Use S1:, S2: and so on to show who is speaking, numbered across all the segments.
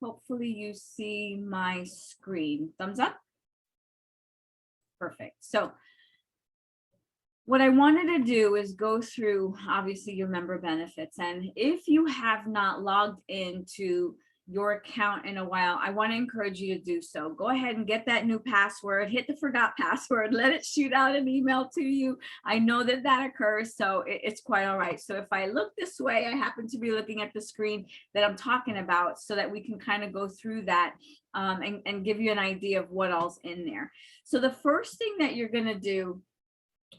S1: Hopefully you see my screen. Thumbs up. Perfect. So what I wanted to do is go through, obviously, your member benefits. And if you have not logged into your account in a while, I want to encourage you to do so. Go ahead and get that new password, hit the forgot password, let it shoot out an email to you. I know that that occurs, so it's quite all right. So if I look this way, I happen to be looking at the screen that I'm talking about so that we can kind of go through that and give you an idea of what all's in there. So the first thing that you're going to do,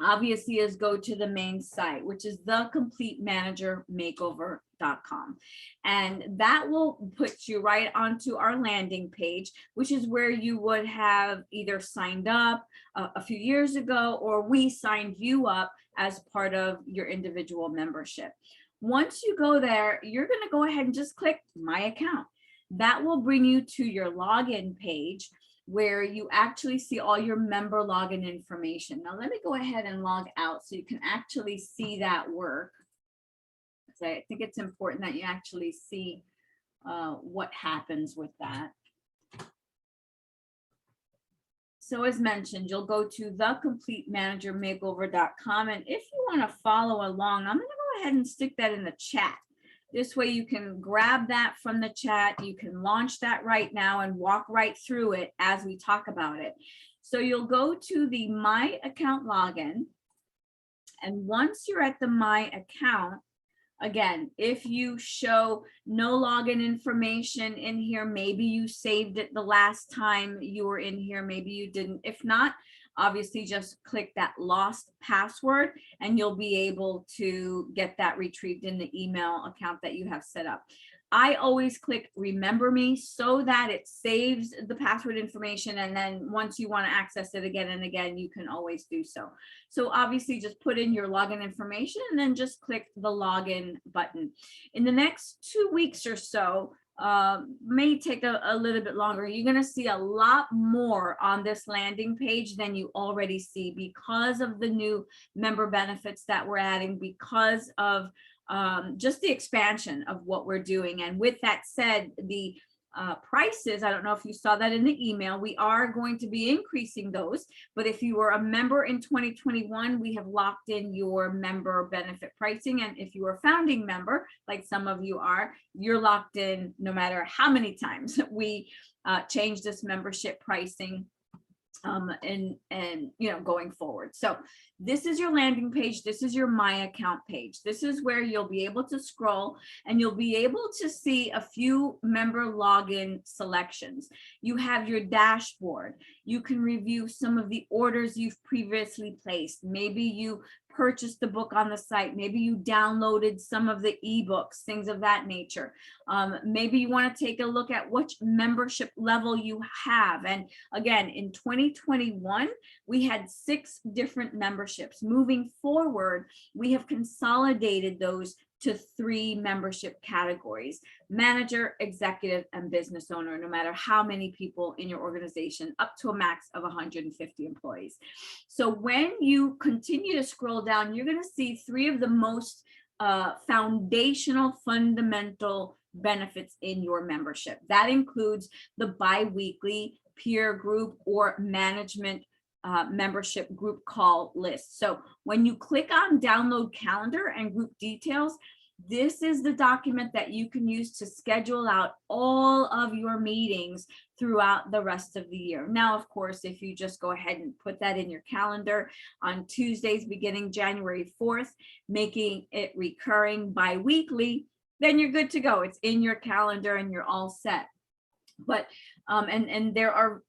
S1: obviously, is go to the main site, which is thecompletemanagermakeover.com. And that will put you right onto our landing page, which is where you would have either signed up a few years ago, or we signed you up as part of your individual membership. Once you go there, you're going to go ahead and just click My Account. That will bring you to your login page, where you actually see all your member login information. Now, let me go ahead and log out so you can actually see that work. So I think it's important that you actually see what happens with that. So as mentioned, you'll go to thecompletemanagermakeover.com. And if you want to follow along, I'm going to go ahead and stick that in the chat. This way you can grab that from the chat. You can launch that right now and walk right through it as we talk about it. So you'll go to the My Account login. And once you're at the My Account, again, if you show no login information in here, maybe you saved it the last time you were in here, maybe you didn't. If not, obviously just click that lost password and you'll be able to get that retrieved in the email account that you have set up. I always click Remember Me so that it saves the password information. And then once you want to access it again and again, you can always do so. So obviously just put in your login information and then just click the login button. In the next 2 weeks or so, may take a little bit longer, you're going to see a lot more on this landing page than you already see because of the new member benefits that we're adding, because of just the expansion of what we're doing. And with that said, the prices, I don't know if you saw that in the email, we are going to be increasing those. But if you were a member in 2021, we have locked in your member benefit pricing. And if you are a founding member, like some of you are, you're locked in no matter how many times we change this membership pricing and you know, going forward. So this is your landing page. This is your My Account page. This is where you'll be able to scroll and you'll be able to see a few member login selections. You have your dashboard. You can review some of the orders you've previously placed. Maybe you purchased the book on the site. Maybe you downloaded some of the ebooks, things of that nature. Maybe you want to take a look at which membership level you have. And again, in 2021, we had 6 different memberships. Moving forward, we have consolidated those to 3 membership categories: manager, executive, and business owner, no matter how many people in your organization, up to a max of 150 employees. So when you continue to scroll down, you're going to see 3 of the most foundational, fundamental benefits in your membership. That includes the bi-weekly peer group or management membership group call list. So when you click on download calendar and group details, this is the document that you can use to schedule out all of your meetings throughout the rest of the year. Now, of course, if you just go ahead and put that in your calendar on Tuesdays beginning January 4th, making it recurring bi-weekly, then you're good to go. It's in your calendar and you're all set. But and there are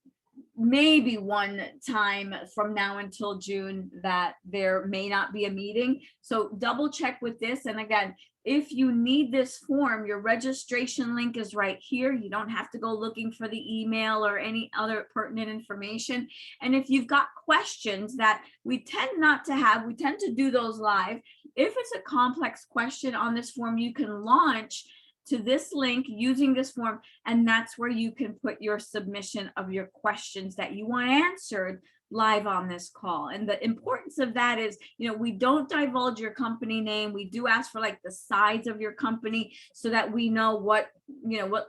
S1: maybe one time from now until June that there may not be a meeting. So double check with this. And again, if you need this form, your registration link is right here. You don't have to go looking for the email or any other pertinent information. And if you've got questions that we tend not to have, we tend to do those live. If it's a complex question on this form, you can launch to this link using this form, and that's where you can put your submission of your questions that you want answered live on this call. And the importance of that is, we don't divulge your company name. We do ask for like the size of your company so that we know what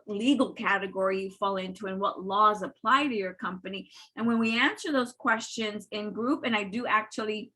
S1: legal category you fall into and what laws apply to your company. And when we answer those questions in group, and I do actually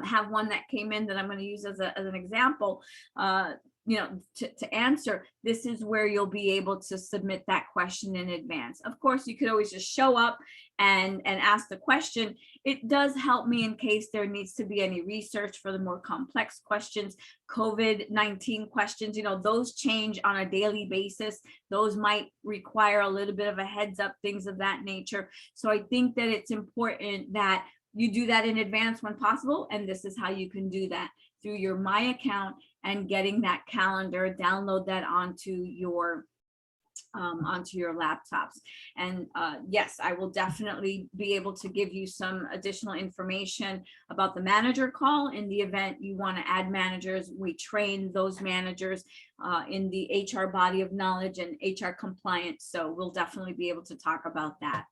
S1: have one that came in that I'm going to use as an example, to answer, this is where you'll be able to submit that question in advance. Of course, you could always just show up and ask the question. It does help me in case there needs to be any research for the more complex questions, COVID-19 questions, those change on a daily basis. Those might require a little bit of a heads up, things of that nature. So I think that it's important that you do that in advance when possible. And this is how you can do that through your My Account and getting that calendar, download that onto your laptops. And yes, I will definitely be able to give you some additional information about the manager call in the event you want to add managers. We train those managers in the HR body of knowledge and HR compliance. So we'll definitely be able to talk about that.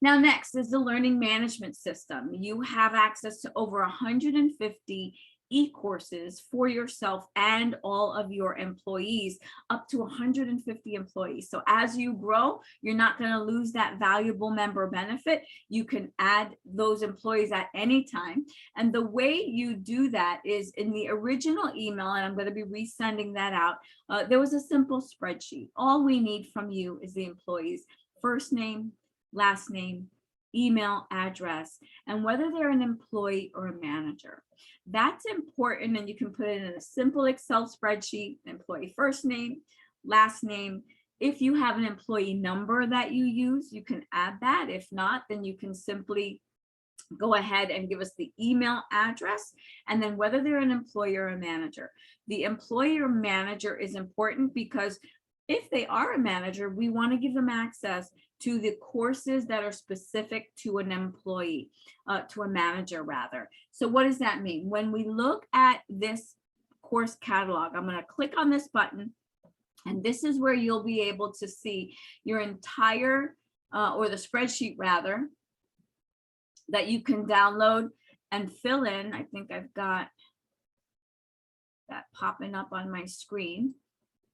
S1: Now, next is the learning management system. You have access to over 150 e-courses for yourself and all of your employees, up to 150 employees. So as you grow, you're not going to lose that valuable member benefit. You can add those employees at any time. And the way you do that is in the original email, and I'm going to be resending that out. There was a simple spreadsheet. All we need from you is the employee's first name, last name, email address, and whether they're an employee or a manager. That's important, and you can put it in a simple Excel spreadsheet, employee first name, last name. If you have an employee number that you use, you can add that. If not, then you can simply go ahead and give us the email address, and then whether they're an employee or a manager. The employee or manager is important because if they are a manager, we want to give them access to the courses that are specific to an employee, to a manager rather. So what does that mean? When we look at this course catalog, I'm going to click on this button, and this is where you'll be able to see your entire, or the spreadsheet rather, that you can download and fill in. I think I've got that popping up on my screen.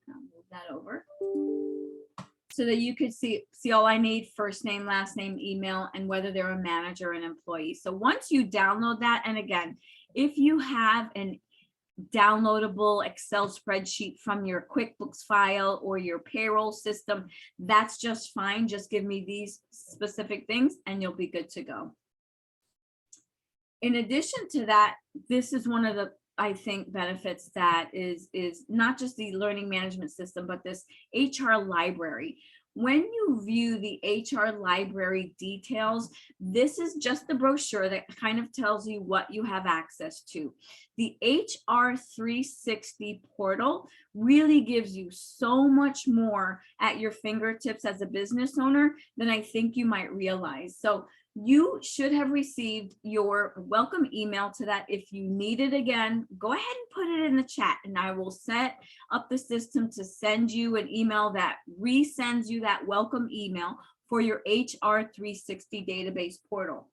S1: I'll move that over so that you could see all I need: first name, last name, email, and whether they're a manager or an employee. So once you download that, and again, if you have an downloadable Excel spreadsheet from your QuickBooks file or your payroll system, that's just fine. Just give me these specific things and you'll be good to go. In addition to that, this is one of the, I think, benefits that is not just the learning management system, but this HR library. When you view the HR library details, this is just the brochure that kind of tells you what you have access to. The HR360 portal really gives you so much more at your fingertips as a business owner than I think you might realize. So you should have received your welcome email to that. If you need it again, go ahead and put it in the chat, and I will set up the system to send you an email that resends you that welcome email for your HR360 database portal.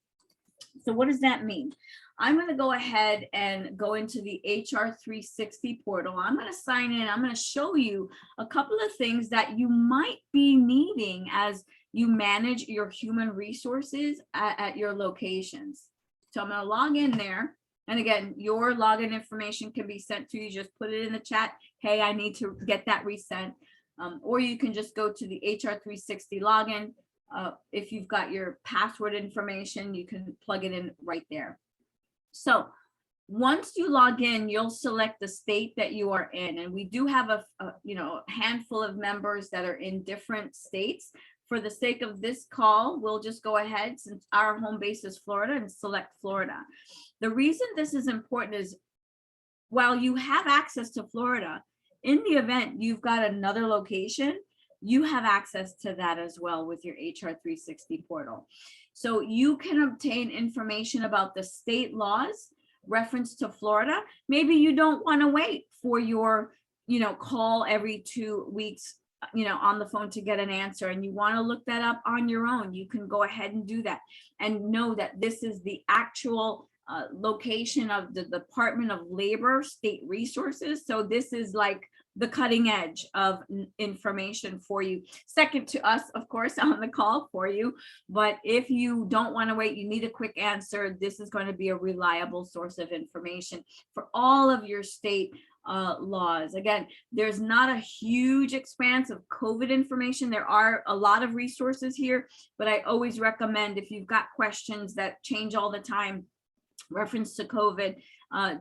S1: So what does that mean? I'm going to go ahead and go into the HR360 portal. I'm going to sign in. I'm going to show you a couple of things that you might be needing as you manage your human resources at your locations. So I'm going to log in there. And again, your login information can be sent to you. Just put it in the chat. Hey, I need to get that resent. Or you can just go to the HR360 login. If you've got your password information, you can plug it in right there. So once you log in, you'll select the state that you are in. And we do have a handful of members that are in different states. For the sake of this call, we'll just go ahead, since our home base is Florida, and select Florida. The reason this is important is while you have access to Florida, in the event you've got another location, you have access to that as well with your HR360 portal. So you can obtain information about the state laws reference to Florida. Maybe you don't want to wait for your call every 2 weeks on the phone to get an answer and you want to look that up on your own, you can go ahead and do that and know that this is the actual location of the Department of Labor State Resources. So this is like the cutting edge of information for you. Second to us, of course, on the call for you. But if you don't want to wait, you need a quick answer, this is going to be a reliable source of information for all of your state laws. Again, there's not a huge expanse of COVID information. There are a lot of resources here, but I always recommend, if you've got questions that change all the time, reference to COVID,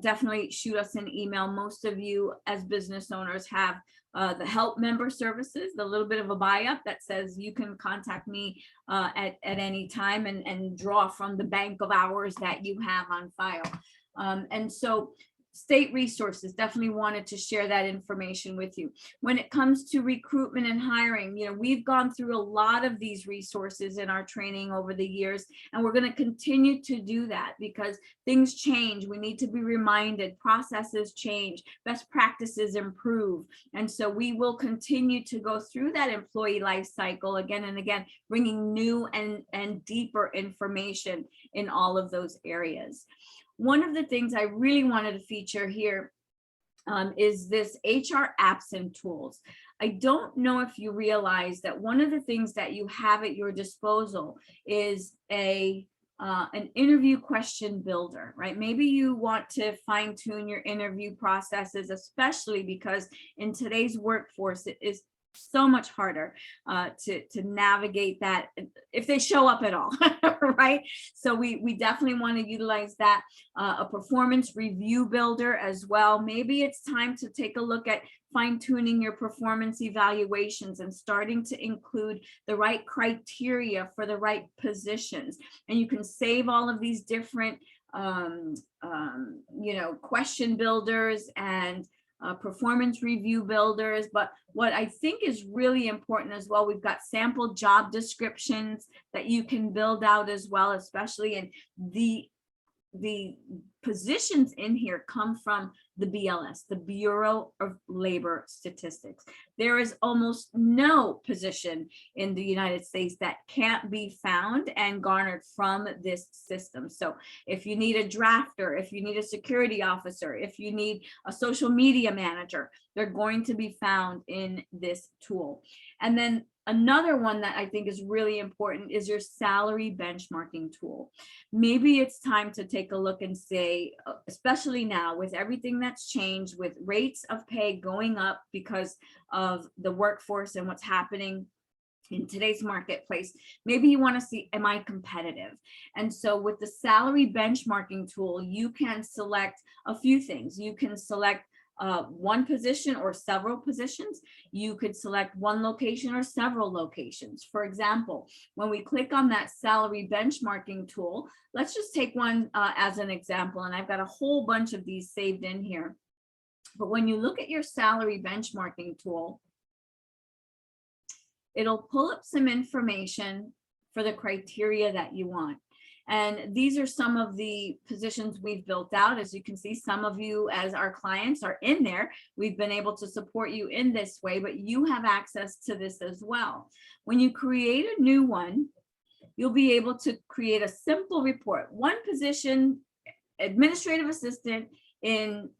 S1: definitely shoot us an email. Most of you as business owners have the help member services, the little bit of a buy-up that says you can contact me at any time and draw from the bank of hours that you have on file. And so state resources, definitely wanted to share that information with you. When it comes to recruitment and hiring, we've gone through a lot of these resources in our training over the years, and we're going to continue to do that because things change. We need to be reminded, processes change, best practices improve. And so we will continue to go through that employee life cycle again and again, bringing new and deeper information in all of those areas. One of the things I really wanted to feature here is this HR apps and tools. I don't know if you realize that one of the things that you have at your disposal is an interview question builder, right? Maybe you want to fine tune your interview processes, especially because in today's workforce, it is so much harder to navigate that if they show up at all, right? So we definitely want to utilize that, a performance review builder as well. Maybe it's time to take a look at fine-tuning your performance evaluations and starting to include the right criteria for the right positions. And you can save all of these different question builders and performance review builders. But what I think is really important as well, we've got sample job descriptions that you can build out as well, especially in the positions in here come from the BLS, the Bureau of Labor Statistics. There is almost no position in the United States that can't be found and garnered from this system. So if you need a drafter, if you need a security officer, if you need a social media manager, they're going to be found in this tool. And then another one that I think is really important is your salary benchmarking tool. Maybe it's time to take a look and say, especially now with everything that's changed, with rates of pay going up because of the workforce and what's happening in today's marketplace, maybe you want to see, am I competitive? And so with the salary benchmarking tool, you can select a few things. You can select one position or several positions. You could select one location or several locations. For example, when we click on that salary benchmarking tool, let's just take one as an example, and I've got a whole bunch of these saved in here. But when you look at your salary benchmarking tool, it'll pull up some information for the criteria that you want. And these are some of the positions we've built out. As you can see, some of you as our clients are in there. We've been able to support you in this way, but you have access to this as well. When you create a new one, you'll be able to create a simple report. One position, administrative assistant in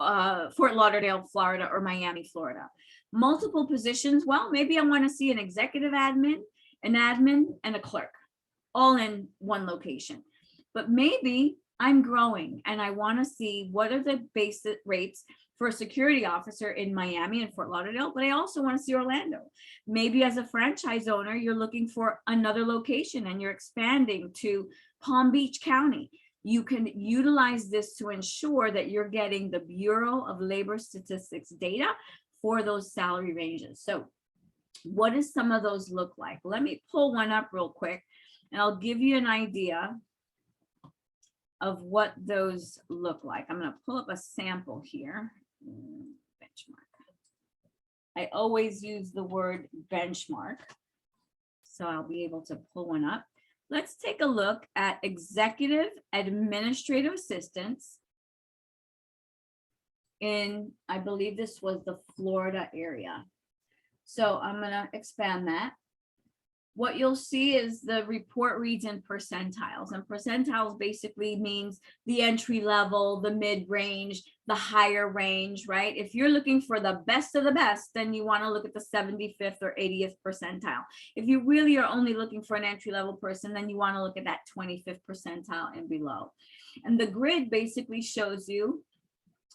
S1: Fort Lauderdale, Florida, or Miami, Florida. Multiple positions. Well, maybe I want to see an executive admin, an admin, and a clerk, all in one location. But maybe I'm growing and I want to see what are the basic rates for a security officer in Miami and Fort Lauderdale, but I also want to see Orlando. Maybe as a franchise owner, you're looking for another location and you're expanding to Palm Beach County. You can utilize this to ensure that you're getting the Bureau of Labor Statistics data for those salary ranges. So what does some of those look like? Let me pull one up real quick and I'll give you an idea of what those look like. I'm going to pull up a sample here. Benchmark. I always use the word benchmark, so I'll be able to pull one up. Let's take a look at executive administrative assistants in, I believe this was the Florida area. So I'm going to expand that. What you'll see is the report reads in percentiles, and percentiles basically means the entry level, the mid range, the higher range, right? If you're looking for the best of the best, then you want to look at the 75th or 80th percentile. If you really are only looking for an entry level person, then you want to look at that 25th percentile and below. And the grid basically shows you,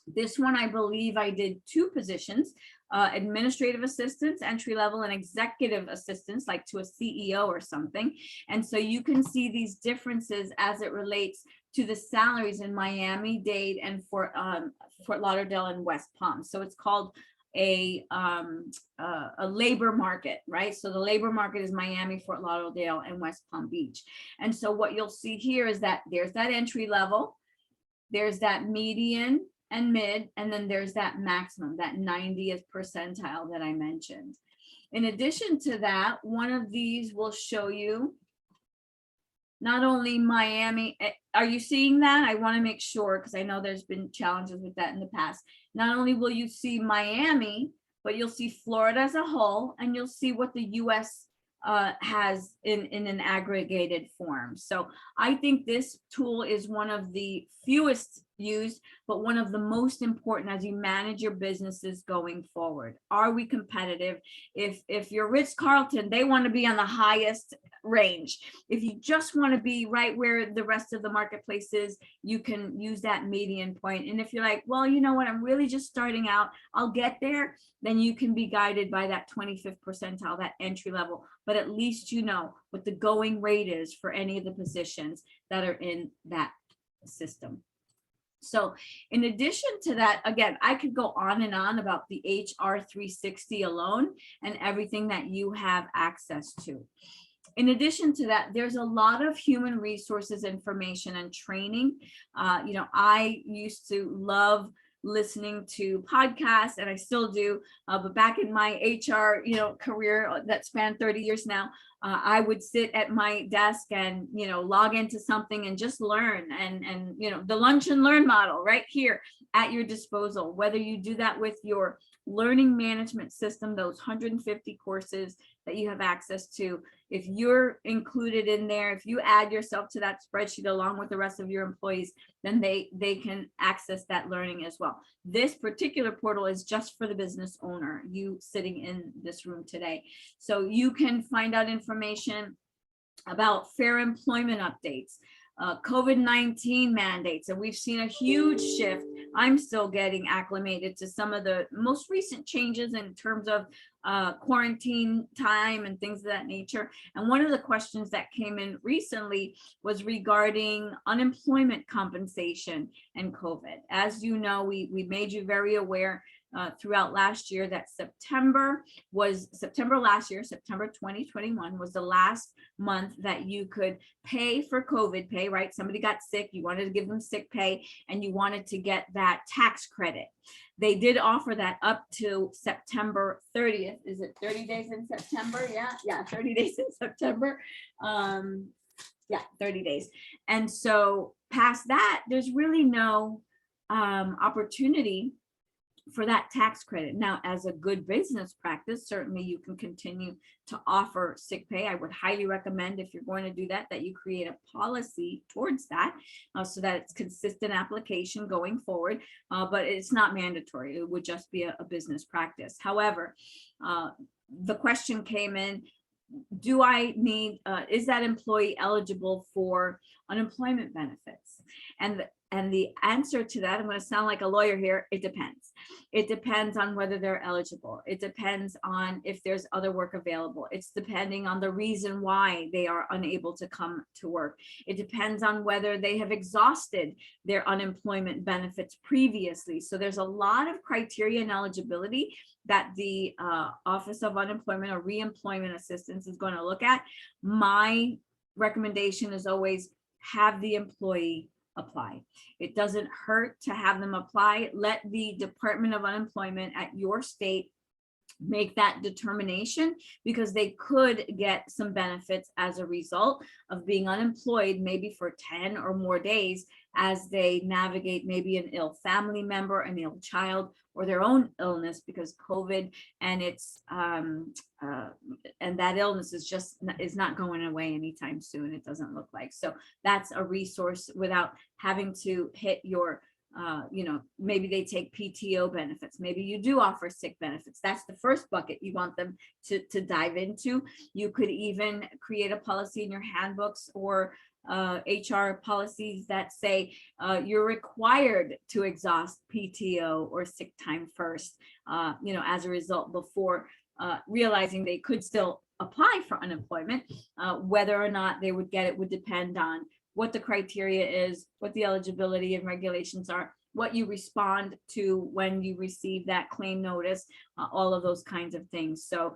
S1: this one, I believe I did 2 positions, administrative assistants, entry level, and executive assistants, like to a CEO or something. And so you can see these differences as it relates to the salaries in Miami-Dade and Fort Lauderdale and West Palm. So it's called a labor market, right? So the labor market is Miami, Fort Lauderdale, and West Palm Beach. And so what you'll see here is that there's that entry level, there's that median and mid, and then there's that maximum, that 90th percentile that I mentioned. In addition to that, one of these will show you not only Miami. Are you seeing that? I want to make sure, because I know there's been challenges with that in the past. Not only will you see Miami, but you'll see Florida as a whole, and you'll see what the US has in an aggregated form. So I think this tool is one of the fewest used, but one of the most important as you manage your businesses going forward. Are we competitive? If you're Ritz-Carlton, they want to be on the highest range. If you just want to be right where the rest of the marketplace is, you can use that median point. And if you're like, well, you know what, I'm really just starting out, I'll get there, then you can be guided by that 25th percentile, that entry level. But at least you know what the going rate is for any of the positions that are in that system. So in addition to that, again, I could go on and on about the HR360 alone and everything that you have access to. In addition to that, there's a lot of human resources information and training. I used to love listening to podcasts, and I still do, but back in my HR career that spanned 30 years now, I would sit at my desk and log into something and just learn, and the lunch and learn model right here at your disposal. Whether you do that with your learning management system, those 150 courses that you have access to, if you're included in there, if you add yourself to that spreadsheet along with the rest of your employees, then they can access that learning as well. This particular portal is just for the business owner, you sitting in this room today. So you can find out information about fair employment updates, COVID-19 mandates, and we've seen a huge shift. I'm still getting acclimated to some of the most recent changes in terms of quarantine time and things of that nature. And one of the questions that came in recently was regarding unemployment compensation and COVID. As you know, we made you very aware throughout last year that September last year, September 2021 was the last month that you could pay for COVID pay, right? Somebody got sick, you wanted to give them sick pay, and you wanted to get that tax credit. They did offer that up to September 30th. Is it 30 days in September? Yeah, 30 days in September. 30 days. And so past that, there's really no opportunity for that tax credit. Now, as a good business practice, certainly you can continue to offer sick pay. I would highly recommend, if you're going to do that, that you create a policy towards that so that it's consistent application going forward, but it's not mandatory. It would just be a business practice. However, the question came in, do I need, is that employee eligible for unemployment benefits? And the answer to that, I'm going to sound like a lawyer here, it depends. It depends on whether they're eligible. It depends on if there's other work available. It's depending on the reason why they are unable to come to work. It depends on whether they have exhausted their unemployment benefits previously. So there's a lot of criteria and eligibility that the Office of Unemployment or Reemployment Assistance is going to look at. My recommendation is always have the employee apply. It doesn't hurt to have them apply. Let the Department of Unemployment at your state make that determination, because they could get some benefits as a result of being unemployed, maybe for 10 or more days, as they navigate maybe an ill family member, an ill child, or their own illness, because COVID and and that illness is not going away anytime soon. It doesn't look like. So that's a resource without having to hit your maybe they take PTO benefits. Maybe you do offer sick benefits. That's the first bucket you want them to dive into. You could even create a policy in your handbooks or HR policies that say you're required to exhaust PTO or sick time first, as a result, before realizing they could still apply for unemployment. Whether or not they would get it would depend on what the criteria is, what the eligibility and regulations are, what you respond to when you receive that claim notice, all of those kinds of things. So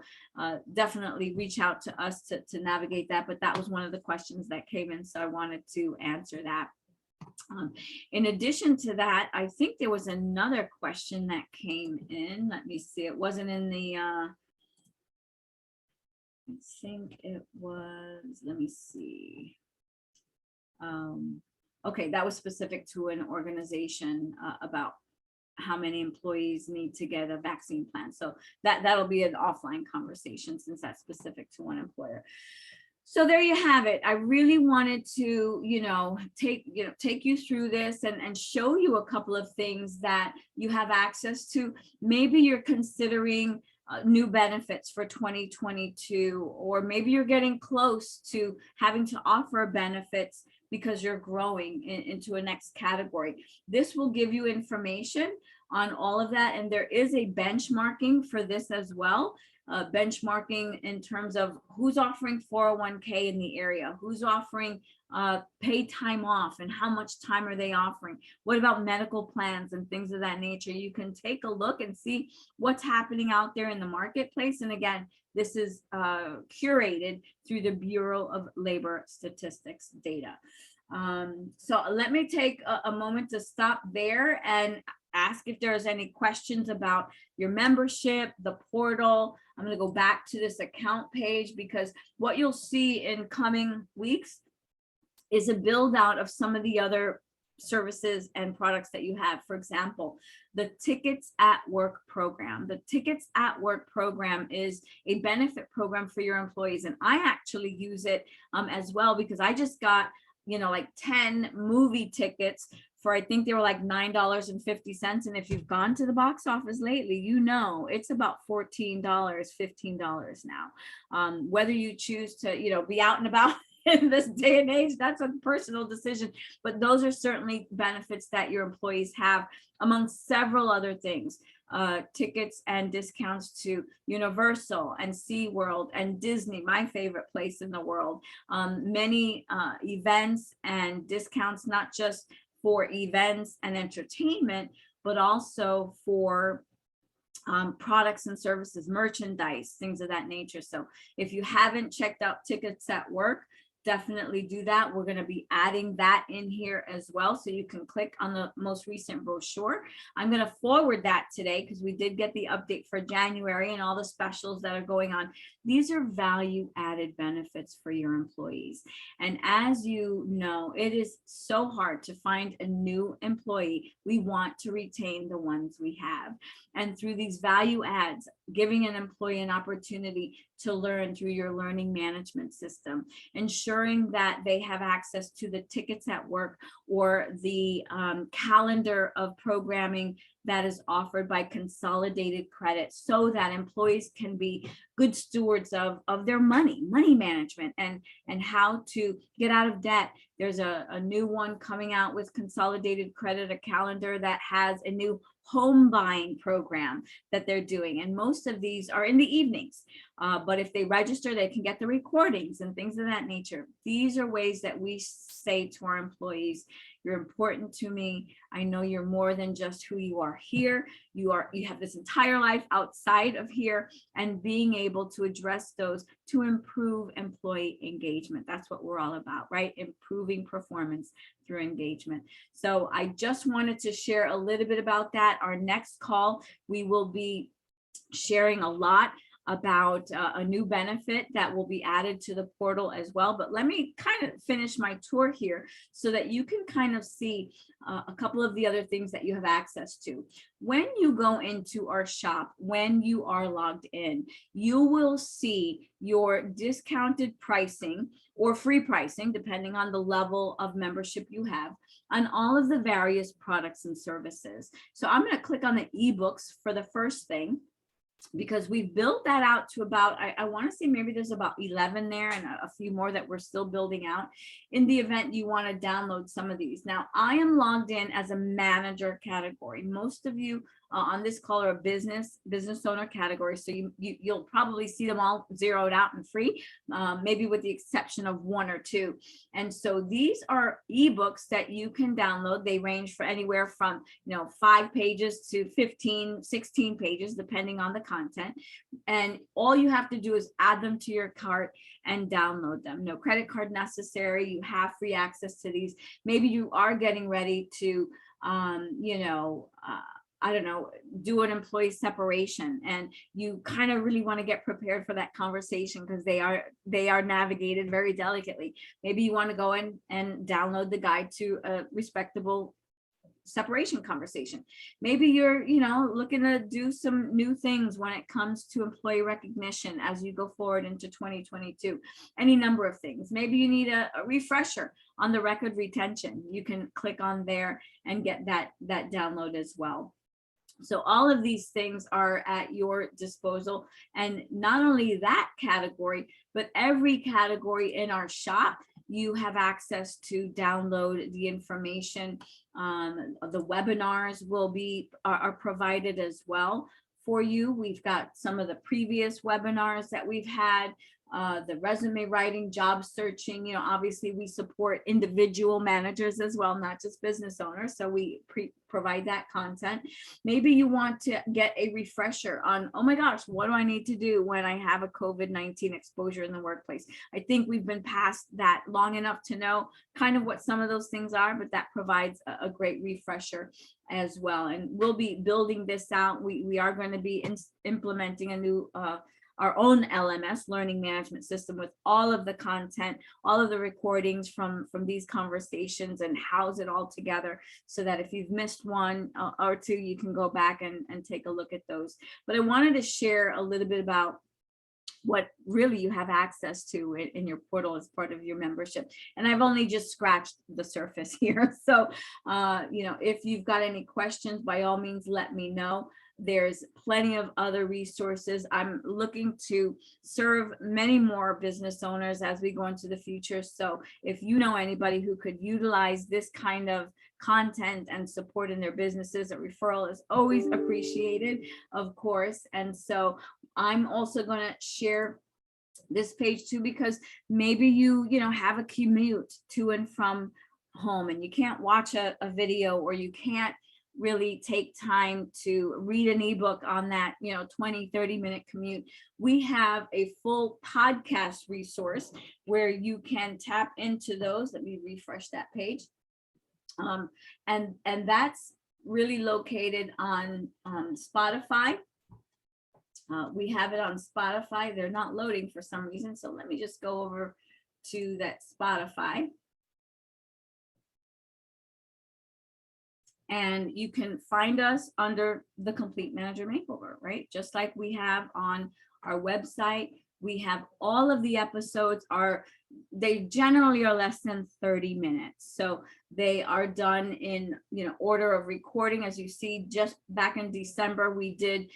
S1: definitely reach out to us to navigate that. But that was one of the questions that came in, so I wanted to answer that. In addition to that, I think there was another question that came in. Let me see. It wasn't in the, I think it was, let me see. Okay, that was specific to an organization about how many employees need to get a vaccine plan. So that'll be an offline conversation, since that's specific to one employer. So there you have it. I really wanted to, take you through this and show you a couple of things that you have access to. Maybe you're considering new benefits for 2022, or maybe you're getting close to having to offer benefits because you're growing into a next category. This will give you information on all of that. And there is a benchmarking for this as well. Benchmarking in terms of who's offering 401k in the area, who's offering paid time off, and how much time are they offering? What about medical plans and things of that nature? You can take a look and see what's happening out there in the marketplace. And again, this is curated through the Bureau of Labor Statistics data. So let me take a moment to stop there and ask if there's any questions about your membership, the portal. I'm going to go back to this account page, because what you'll see in coming weeks is a build out of some of the other services and products that you have. For example, the Tickets at Work program. The Tickets at Work program is a benefit program for your employees. And I actually use it as well, because I just got, like 10 movie tickets for, I think they were like $9.50. And if you've gone to the box office lately, it's about $14, $15 now. Whether you choose to, be out and about in this day and age, that's a personal decision. But those are certainly benefits that your employees have, among several other things. Tickets and discounts to Universal and SeaWorld and Disney, my favorite place in the world. Many events and discounts, not just for events and entertainment, but also for products and services, merchandise, things of that nature. So if you haven't checked out Tickets at Work, definitely do that. We're going to be adding that in here as well, so you can click on the most recent brochure. I'm going to forward that today, because we did get the update for January and all the specials that are going on. These are value added benefits for your employees. And as you know, it is so hard to find a new employee. We want to retain the ones we have. And through these value adds, giving an employee an opportunity to learn through your learning management system, ensuring that they have access to the Tickets at Work or the calendar of programming that is offered by Consolidated Credit, so that employees can be good stewards of their money management, and how to get out of debt. There's a new one coming out with Consolidated Credit, a calendar that has a new home buying program that they're doing. And most of these are in the evenings. But if they register, they can get the recordings and things of that nature. These are ways that we say to our employees, you're important to me. I know you're more than just who you are here. You have this entire life outside of here, and being able to address those to improve employee engagement. That's what we're all about, right? Improving performance through engagement. So I just wanted to share a little bit about that. Our next call, we will be sharing a lot about a new benefit that will be added to the portal as well. But let me kind of finish my tour here so that you can kind of see a couple of the other things that you have access to. When you go into our shop, when you are logged in, you will see your discounted pricing or free pricing, depending on the level of membership you have, on all of the various products and services. So I'm going to click on the ebooks for the first thing, because we've built that out to about, I want to say maybe there's about 11 there and a few more that we're still building out in the event you want to download some of these. Now, I am logged in as a manager category. Most of you on this call are a business owner category, so you'll probably see them all zeroed out and free, maybe with the exception of one or two. And so these are ebooks that you can download. They range for anywhere from 5 pages to 15, 16 pages, depending on the content. And all you have to do is add them to your cart and download them. No credit card necessary. You have free access to these. Maybe you are getting ready to I don't know, do an employee separation, and you kind of really want to get prepared for that conversation because they are navigated very delicately. Maybe you want to go in and download the guide to a respectable separation conversation. Maybe you're looking to do some new things when it comes to employee recognition as you go forward into 2022. Any number of things. Maybe you need a refresher on the record retention. You can click on there and get that download as well. So all of these things are at your disposal. And not only that category, but every category in our shop, you have access to download the information. The webinars are provided as well for you. We've got some of the previous webinars that we've had. The resume writing, job searching, obviously we support individual managers as well, not just business owners. So we provide that content. Maybe you want to get a refresher on, oh my gosh, what do I need to do when I have a COVID-19 exposure in the workplace? I think we've been past that long enough to know kind of what some of those things are, but that provides a great refresher as well. And we'll be building this out. We are going to be implementing a new our own LMS, learning management system, with all of the content, all of the recordings from these conversations, and house it all together so that if you've missed one or two, you can go back and take a look at those. But I wanted to share a little bit about what really you have access to in your portal as part of your membership. And I've only just scratched the surface here. So, if you've got any questions, by all means, let me know. There's plenty of other resources. I'm looking to serve many more business owners as we go into the future. So if you know anybody who could utilize this kind of content and support in their businesses, a referral is always appreciated, of course. And so I'm also going to share this page too, because maybe you have a commute to and from home and you can't watch a video, or you can't really take time to read an ebook on that 20-30 minute commute. We have a full podcast resource where you can tap into those. Let me refresh that page. And that's really located on Spotify. We have it on Spotify. They're not loading for some reason, so let me just go over to that Spotify. And you can find us under the Complete Manager Makeover, right? Just like we have on our website. We have all of the episodes they generally are less than 30 minutes. So they are done in order of recording. As you see, just back in December, we did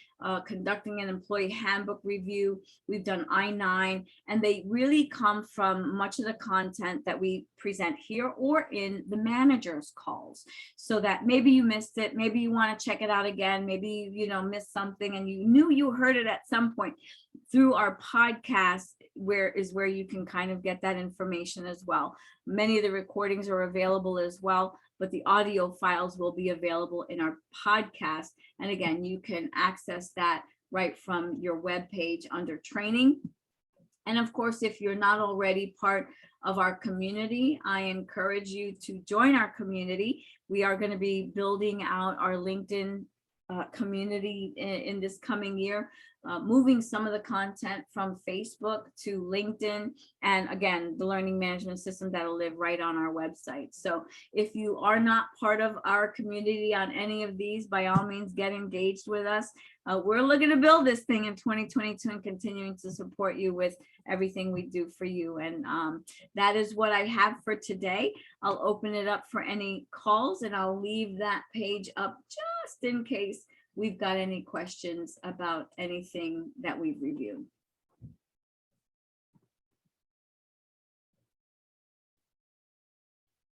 S1: conducting an employee handbook review. We've done I-9, and they really come from much of the content that we present here or in the manager's calls, so that maybe you missed it, maybe you want to check it out again, maybe you missed something and you knew you heard it at some point. Through our podcast, where you can kind of get that information as well. Many of the recordings are available as well, but the audio files will be available in our podcast. And again, you can access that right from your webpage under training. And of course, if you're not already part of our community, I encourage you to join our community. We are going to be building out our LinkedIn community in this coming year, moving some of the content from Facebook to LinkedIn, and again, the learning management system that'll live right on our website. So if you are not part of our community on any of these, by all means, get engaged with us. We're looking to build this thing in 2022 and continuing to support you with everything we do for you. And that is what I have for today. I'll open it up for any calls, and I'll leave that page up just in case we've got any questions about anything that we've reviewed.